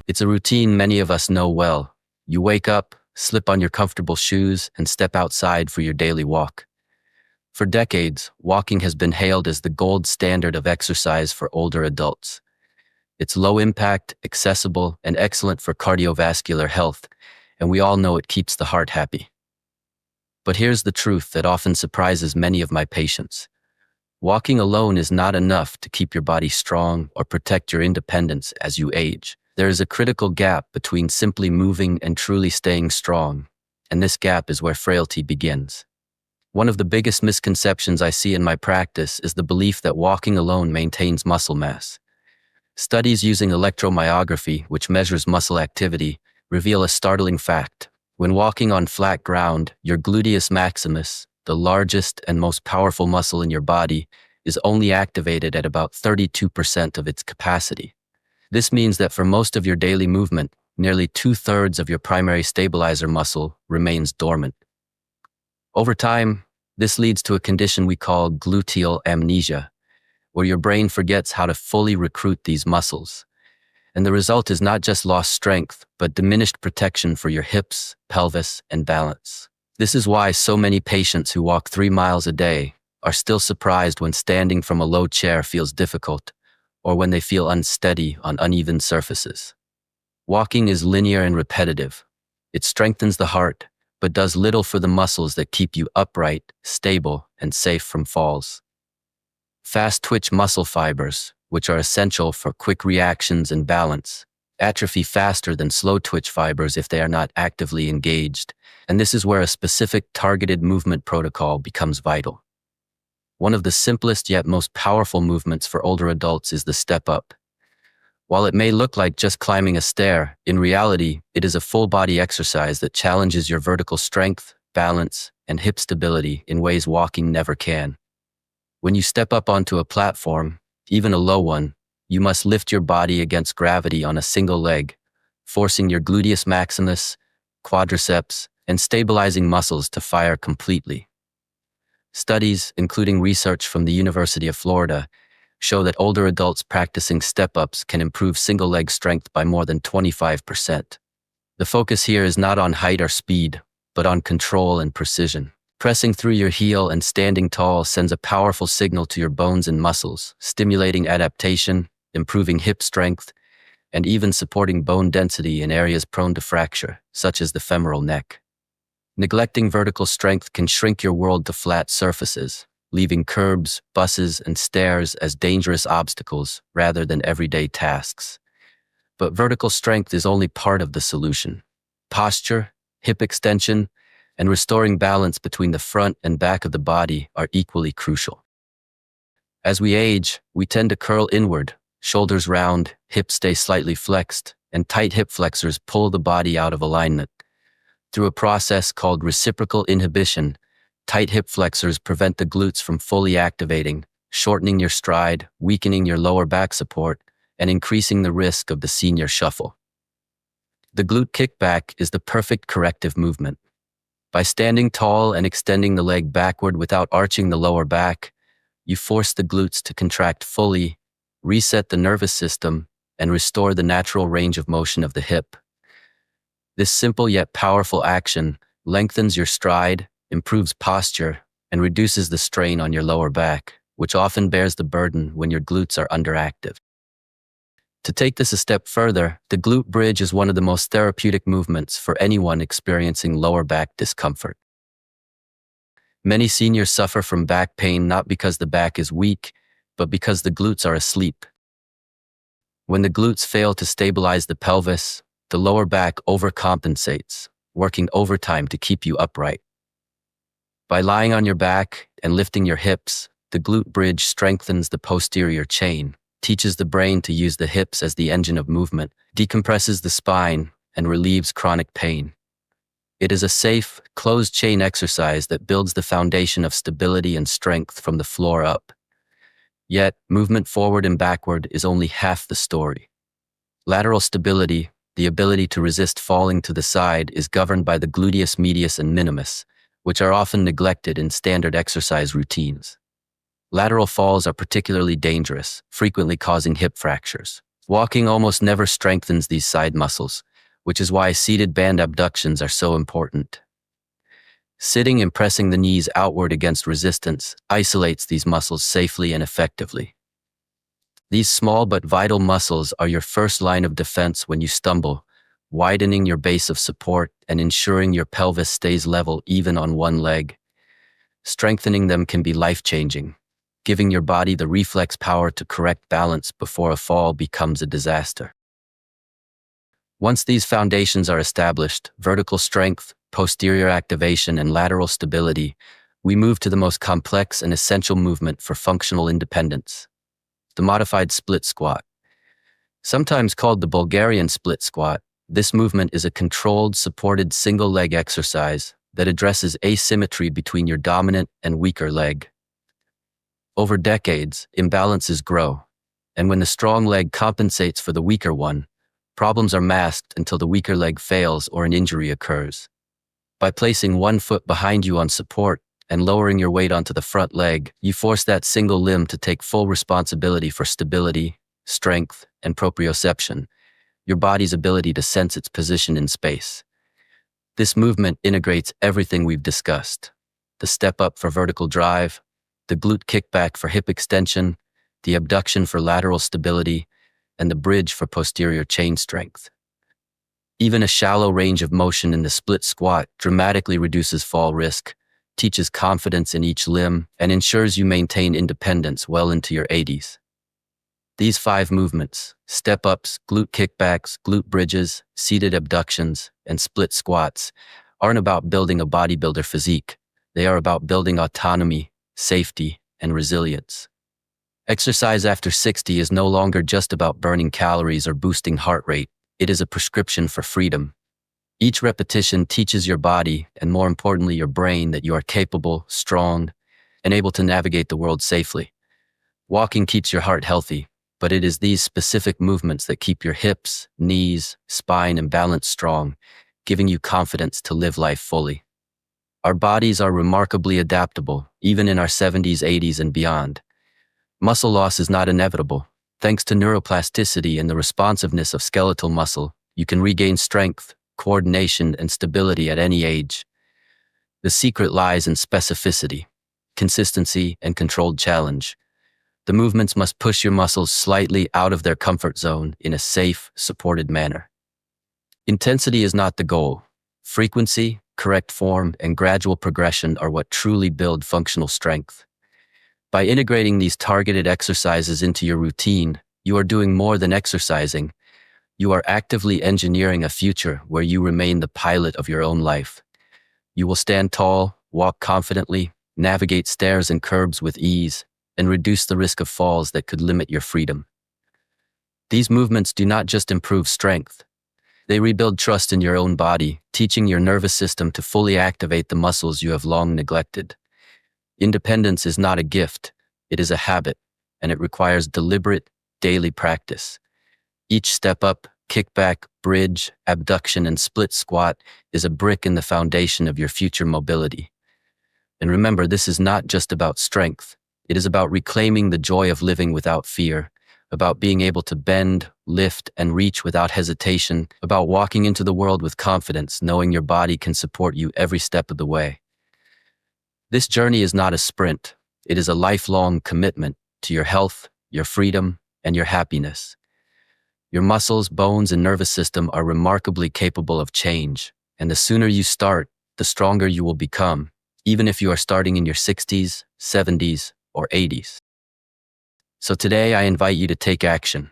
It's a routine many of us know well. You wake up, slip on your comfortable shoes, and step outside for your daily walk. For decades, walking has been hailed as the gold standard of exercise for older adults. It's low impact, accessible, and excellent for cardiovascular health, and we all know it keeps the heart happy. But here's the truth that often surprises many of my patients. Walking alone is not enough to keep your body strong or protect your independence as you age. There is a critical gap between simply moving and truly staying strong, and this gap is where frailty begins. One of the biggest misconceptions I see in my practice is the belief that walking alone maintains muscle mass. Studies using electromyography, which measures muscle activity, reveal a startling fact. When walking on flat ground, your gluteus maximus, the largest and most powerful muscle in your body, is only activated at about 32% of its capacity. This means that for most of your daily movement, nearly 2/3 of your primary stabilizer muscle remains dormant. Over time, this leads to a condition we call gluteal amnesia, where your brain forgets how to fully recruit these muscles. And the result is not just lost strength, but diminished protection for your hips, pelvis, and balance. This is why so many patients who walk 3 miles a day are still surprised when standing from a low chair feels difficult, or when they feel unsteady on uneven surfaces. Walking is linear and repetitive. It strengthens the heart, but does little for the muscles that keep you upright, stable, and safe from falls. Fast-twitch muscle fibers, which are essential for quick reactions and balance, atrophy faster than slow-twitch fibers if they are not actively engaged, and this is where a specific targeted movement protocol becomes vital. One of the simplest yet most powerful movements for older adults is the step up. While it may look like just climbing a stair, in reality, it is a full-body exercise that challenges your vertical strength, balance, and hip stability in ways walking never can. When you step up onto a platform, even a low one, you must lift your body against gravity on a single leg, forcing your gluteus maximus, quadriceps, and stabilizing muscles to fire completely. Studies, including research from the University of Florida, show that older adults practicing step-ups can improve single-leg strength by more than 25%. The focus here is not on height or speed, but on control and precision. Pressing through your heel and standing tall sends a powerful signal to your bones and muscles, stimulating adaptation, improving hip strength, and even supporting bone density in areas prone to fracture, such as the femoral neck. Neglecting vertical strength can shrink your world to flat surfaces, leaving curbs, buses, and stairs as dangerous obstacles rather than everyday tasks. But vertical strength is only part of the solution. Posture, hip extension, and restoring balance between the front and back of the body are equally crucial. As we age, we tend to curl inward, shoulders round, hips stay slightly flexed, and tight hip flexors pull the body out of alignment. Through a process called reciprocal inhibition, tight hip flexors prevent the glutes from fully activating, shortening your stride, weakening your lower back support, and increasing the risk of the senior shuffle. The glute kickback is the perfect corrective movement. By standing tall and extending the leg backward without arching the lower back, you force the glutes to contract fully, reset the nervous system, and restore the natural range of motion of the hip. This simple yet powerful action lengthens your stride, improves posture, and reduces the strain on your lower back, which often bears the burden when your glutes are underactive. To take this a step further, the glute bridge is one of the most therapeutic movements for anyone experiencing lower back discomfort. Many seniors suffer from back pain not because the back is weak, but because the glutes are asleep. When the glutes fail to stabilize the pelvis, the lower back overcompensates, working overtime to keep you upright. By lying on your back and lifting your hips, the glute bridge strengthens the posterior chain, teaches the brain to use the hips as the engine of movement, decompresses the spine, and relieves chronic pain. It is a safe, closed-chain exercise that builds the foundation of stability and strength from the floor up. Yet, movement forward and backward is only half the story. Lateral stability, the ability to resist falling to the side, is governed by the gluteus medius and minimus, which are often neglected in standard exercise routines. Lateral falls are particularly dangerous, frequently causing hip fractures. Walking almost never strengthens these side muscles, which is why seated band abductions are so important. Sitting and pressing the knees outward against resistance isolates these muscles safely and effectively. These small but vital muscles are your first line of defense when you stumble, widening your base of support and ensuring your pelvis stays level even on one leg. Strengthening them can be life-changing, giving your body the reflex power to correct balance before a fall becomes a disaster. Once these foundations are established, vertical strength, posterior activation, and lateral stability, we move to the most complex and essential movement for functional independence: the modified split squat. Sometimes called the Bulgarian split squat, this movement is a controlled, supported single-leg exercise that addresses asymmetry between your dominant and weaker leg. Over decades, imbalances grow, and when the strong leg compensates for the weaker one, problems are masked until the weaker leg fails or an injury occurs. By placing one foot behind you on support and lowering your weight onto the front leg, you force that single limb to take full responsibility for stability, strength, and proprioception, your body's ability to sense its position in space. This movement integrates everything we've discussed: the step up for vertical drive, the glute kickback for hip extension, the abduction for lateral stability, and the bridge for posterior chain strength. Even a shallow range of motion in the split squat dramatically reduces fall risk, teaches confidence in each limb, and ensures you maintain independence well into your 80s. These 5 movements, step-ups, glute kickbacks, glute bridges, seated abductions, and split squats, aren't about building a bodybuilder physique. They are about building autonomy, safety, and resilience. Exercise after 60 is no longer just about burning calories or boosting heart rate. It is a prescription for freedom. Each repetition teaches your body, and more importantly your brain, that you are capable, strong, and able to navigate the world safely. Walking keeps your heart healthy, but it is these specific movements that keep your hips, knees, spine, and balance strong, giving you confidence to live life fully. Our bodies are remarkably adaptable, even in our 70s, 80s, and beyond. Muscle loss is not inevitable. Thanks to neuroplasticity and the responsiveness of skeletal muscle, you can regain strength, coordination, and stability at any age. The secret lies in specificity, consistency, and controlled challenge. The movements must push your muscles slightly out of their comfort zone in a safe, supported manner. Intensity is not the goal. Frequency, correct form, and gradual progression are what truly build functional strength. By integrating these targeted exercises into your routine, you are doing more than exercising. You are actively engineering a future where you remain the pilot of your own life. You will stand tall, walk confidently, navigate stairs and curbs with ease, and reduce the risk of falls that could limit your freedom. These movements do not just improve strength. They rebuild trust in your own body, teaching your nervous system to fully activate the muscles you have long neglected. Independence is not a gift, it is a habit, and it requires deliberate, daily practice. Each step up, kickback, bridge, abduction, and split squat is a brick in the foundation of your future mobility. And remember, this is not just about strength. It is about reclaiming the joy of living without fear, about being able to bend, lift, and reach without hesitation, about walking into the world with confidence, knowing your body can support you every step of the way. This journey is not a sprint. It is a lifelong commitment to your health, your freedom, and your happiness. Your muscles, bones, and nervous system are remarkably capable of change, and the sooner you start, the stronger you will become, even if you are starting in your 60s, 70s, or 80s. So today I invite you to take action.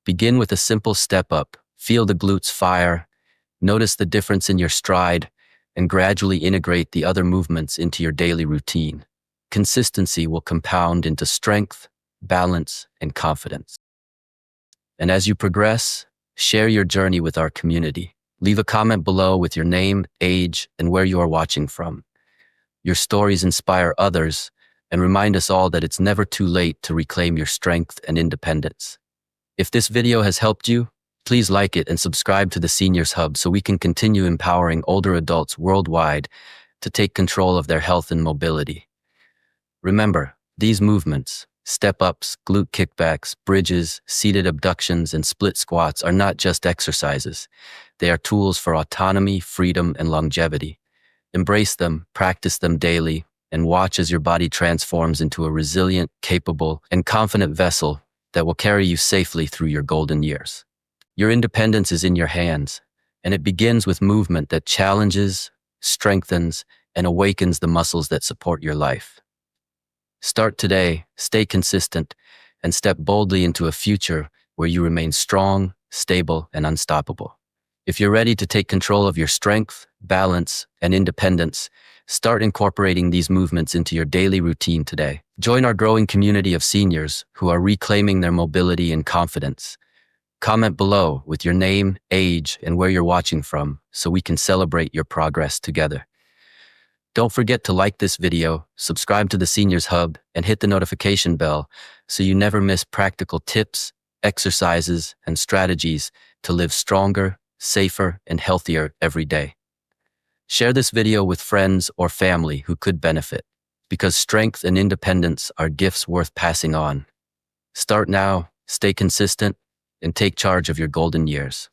Begin with a simple step up, feel the glutes fire, notice the difference in your stride, and gradually integrate the other movements into your daily routine. Consistency will compound into strength, balance, and confidence. And as you progress, share your journey with our community. Leave a comment below with your name, age, and where you are watching from. Your stories inspire others and remind us all that it's never too late to reclaim your strength and independence. If this video has helped you, please like it and subscribe to the Seniors Hub so we can continue empowering older adults worldwide to take control of their health and mobility. Remember, these movements, Step-ups, glute kickbacks, bridges, seated abductions, and split squats are not just exercises. They are tools for autonomy, freedom, and longevity. Embrace them, practice them daily, and watch as your body transforms into a resilient, capable, and confident vessel that will carry you safely through your golden years. Your independence is in your hands, and it begins with movement that challenges, strengthens, and awakens the muscles that support your life. Start today, stay consistent, and step boldly into a future where you remain strong, stable, and unstoppable. If you're ready to take control of your strength, balance, and independence, start incorporating these movements into your daily routine today. Join our growing community of seniors who are reclaiming their mobility and confidence. Comment below with your name, age, and where you're watching from so we can celebrate your progress together. Don't forget to like this video, subscribe to the Seniors Hub, and hit the notification bell so you never miss practical tips, exercises, and strategies to live stronger, safer, and healthier every day. Share this video with friends or family who could benefit, because strength and independence are gifts worth passing on. Start now, stay consistent, and take charge of your golden years.